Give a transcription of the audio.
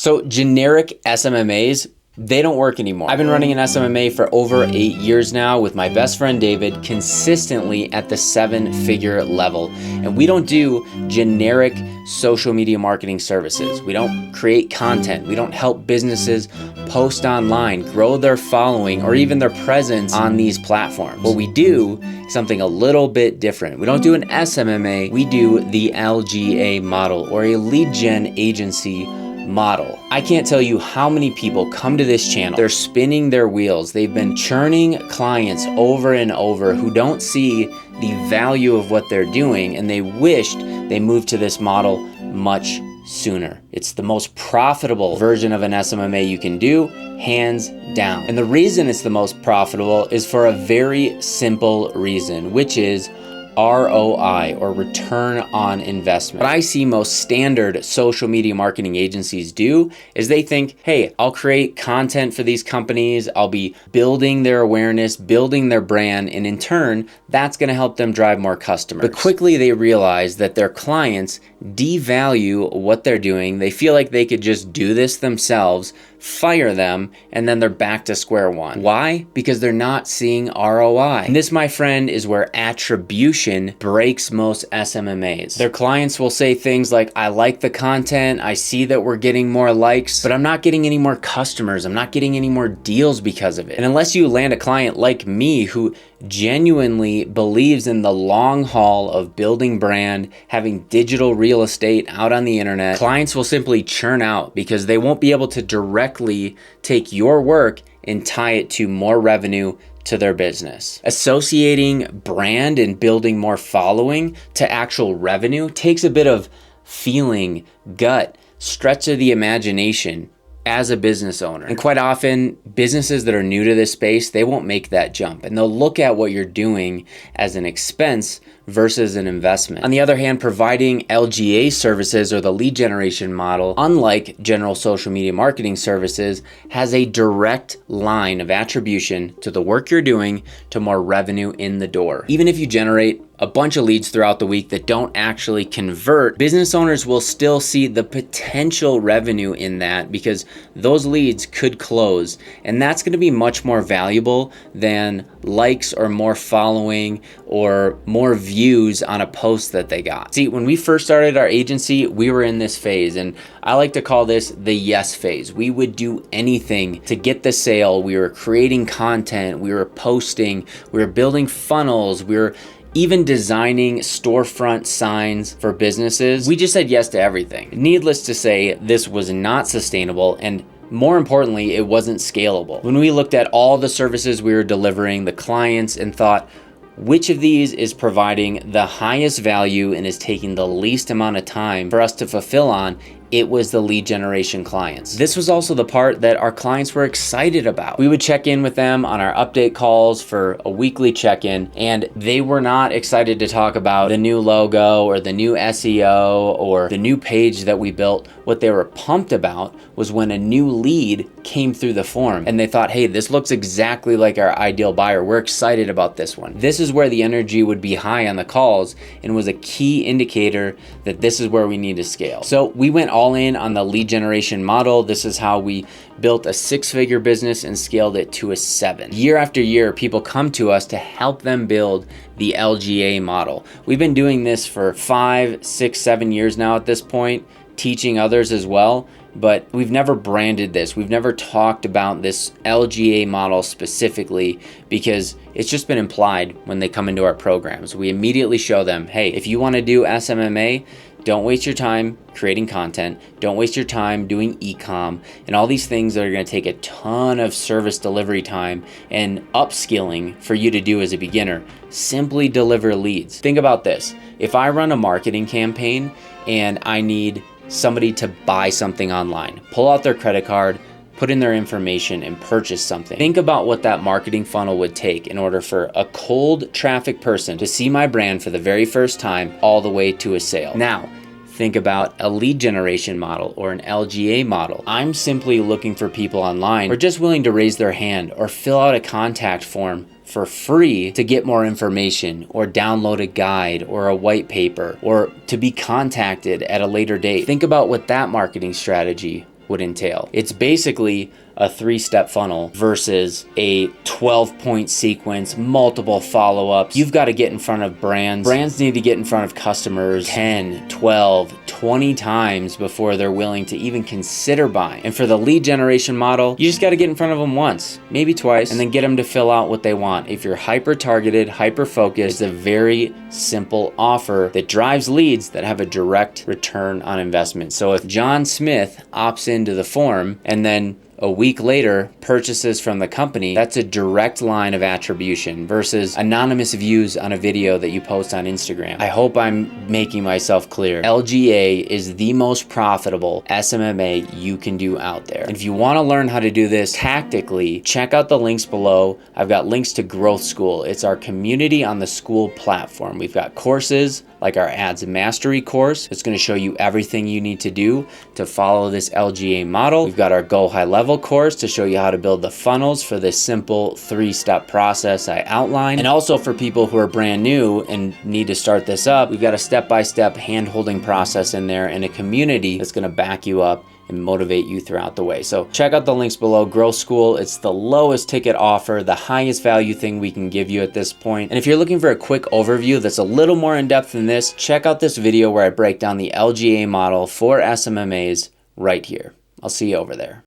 So generic SMMAs, they don't work anymore. I've been running an SMMA for over 8 years now with my best friend David, consistently at the 7-figure level. And we don't do generic social media marketing services. We don't create content. We don't help businesses post online, grow their following, or even their presence on these platforms. What we do is something a little bit different. We don't do an SMMA, we do the LGA model, or a lead gen agency model. I can't tell you how many people come to this channel. They're spinning their wheels. They've been churning clients over and over who don't see the value of what they're doing, and they wished they moved to this model much sooner. It's the most profitable version of an SMMA you can do, hands down. And the reason it's the most profitable is for a very simple reason, which is ROI, or return on investment. What I see most standard social media marketing agencies do is they think, hey, I'll create content for these companies, I'll be building their awareness, building their brand, and in turn, that's gonna help them drive more customers. But quickly they realize that their clients devalue what they're doing. They feel like they could just do this themselves, fire them, and then they're back to square one. Why? Because they're not seeing ROI. And this, my friend, is where attribution breaks most SMMAs. Their clients will say things like, I like the content, I see that we're getting more likes, but I'm not getting any more customers, I'm not getting any more deals because of it. And unless you land a client like me who genuinely believes in the long haul of building brand, having digital real estate out on the internet, clients will simply churn out because they won't be able to directly take your work and tie it to more revenue to their business. Associating brand and building more following to actual revenue takes a bit of feeling, gut, stretch of the imagination as a business owner. And quite often, businesses that are new to this space, they won't make that jump, and they'll look at what you're doing as an expense versus an investment. On the other hand, providing LGA services, or the lead generation model, unlike general social media marketing services, has a direct line of attribution to the work you're doing to more revenue in the door. Even if you generate a bunch of leads throughout the week that don't actually convert, business owners will still see the potential revenue in that because those leads could close, and that's going to be much more valuable than likes or more following or more views on a post that they got. See, when we first started our agency, we were in this phase, and I like to call this the yes phase. We would do anything to get the sale. We were creating content, we were posting, we were building funnels, we were even designing storefront signs for businesses. We just said yes to everything. Needless to say, this was not sustainable, and more importantly, it wasn't scalable. When we looked at all the services we were delivering, the clients, and thought, which of these is providing the highest value and is taking the least amount of time for us to fulfill on, it was the lead generation clients. This was also the part that our clients were excited about. We would check in with them on our update calls for a weekly check-in, and they were not excited to talk about the new logo or the new SEO or the new page that we built. What they were pumped about was when a new lead came through the form and they thought, hey, this looks exactly like our ideal buyer. We're excited about this one. This is where the energy would be high on the calls and was a key indicator that this is where we need to scale. So we went all in on the lead generation model. This is how we built a 6-figure business and scaled it to a 7. Year after year, people come to us to help them build the LGA model. We've been doing this for 5, 6, 7 years now at this point, teaching others as well, but we've never branded this. We've never talked about this LGA model specifically because it's just been implied when they come into our programs. We immediately show them, hey, if you want to do SMMA, don't waste your time creating content. Don't waste your time doing e-com and all these things that are going to take a ton of service delivery time and upskilling for you to do as a beginner. Simply deliver leads. Think about this. If I run a marketing campaign and I need somebody to buy something online, pull out their credit card, put in their information, and purchase something. Think about what that marketing funnel would take in order for a cold traffic person to see my brand for the very first time all the way to a sale. Now, think about a lead generation model or an LGA model. I'm simply looking for people online who are just willing to raise their hand or fill out a contact form for free to get more information or download a guide or a white paper or to be contacted at a later date. Think about what that marketing strategy would entail. It's basically a 3-step funnel versus a 12-point sequence, multiple follow-ups. You've got to get in front of brands. Brands need to get in front of customers 10, 12, 20 times before they're willing to even consider buying. And for the lead generation model, you just got to get in front of them once, maybe twice, and then get them to fill out what they want. If you're hyper-targeted, hyper-focused, it's a very simple offer that drives leads that have a direct return on investment. So if John Smith opts into the form and then a week later purchases from the company, that's a direct line of attribution versus anonymous views on a video that you post on Instagram. I hope I'm making myself clear. LGA is the most profitable SMMA you can do out there. And if you want to learn how to do this tactically, check out the links below. I've got links to Growth School. It's our community on the school platform. We've got courses like our Ads Mastery course. It's going to show you everything you need to do to follow this LGA model. We've got our Go High Level course to show you how to build the funnels for this simple 3-step process I outlined. And also for people who are brand new and need to start this up, we've got a step-by-step hand-holding process in there and a community that's going to back you up and motivate you throughout the way. So check out the links below. Growth School, it's the lowest ticket offer, the highest value thing we can give you at this point. And if you're looking for a quick overview that's a little more in depth than this, check out this video where I break down the LGA model for SMMAs right here. I'll see you over there.